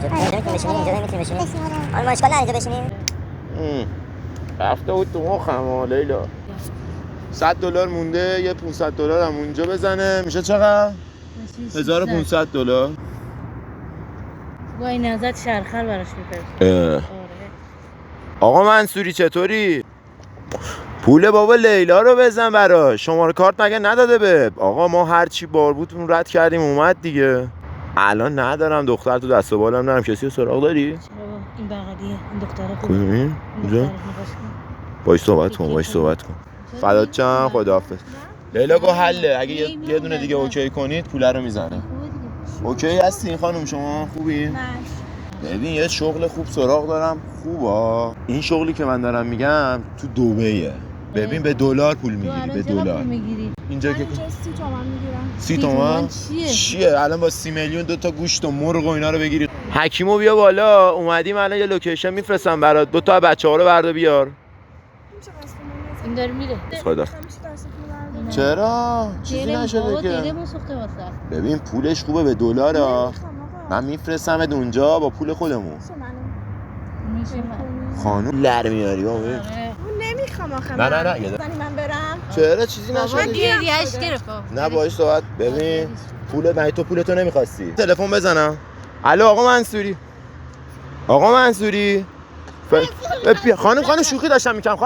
اینجا میتونی بشینی، اینجا نمیتونی بشینی. آره ما اشکال نداره اینجا بشینیم. رفته بود تو مخم لیلا. $100 مونده، یه $500 هم اونجا بزنه، میشه چقدر؟ $1500. با این ازت شرخر براش میپرد. آقا منصوری چطوری؟ پول بابا لیلا رو بزن براش. شماره کارت مگه نداده به؟ آقا ما هرچی بار بود اون رد کردیم اومد دیگه. الان ندارم دختر تو دست و بالم ندارم. کسی رو سراغ داری؟ چرا این بغلیه این دختره خوبه. کدومی؟ اینجا؟ باش صحبت کن. فدات شم، خداحافظ. لیلا گو حله. اگه یه دونه دیگه اوکی کنید پول رو میزنه. اوکی هستین خانم شما؟ خوبی؟ ببین یه شغل خوب سراغ دارم. خوبه. این شغلی که من دارم میگم تو دبیه. ببین به دلار پول میگیری، به دلار. اینجا که 30 تومن میگیرم. 30 تومن چیه؟ الان با 30 میلیون 2 تا گوشت و مرغ و اینا رو بگیری. حکیمو بیا بالا. اومدیم الان یه لوکیشن میفرستم برات. 2 تا بچه‌ها رو بردا بیار. این داره میره. خدا. چرا؟ چیزی نشده که. ببین پولش خوبه به دلاره. من میفرستمت اونجا با پول خودمون. خانوم لر میاری بابا. نمیخوام آخه. نه من برم. چرا چیزی نشده؟ گریه‌اش گرفت. نه باهاش صحبت. ببین تو پولتو نمیخواستی. تلفن بزنم. الو آقا منصوری. خانم شوخی داشتم میکنم.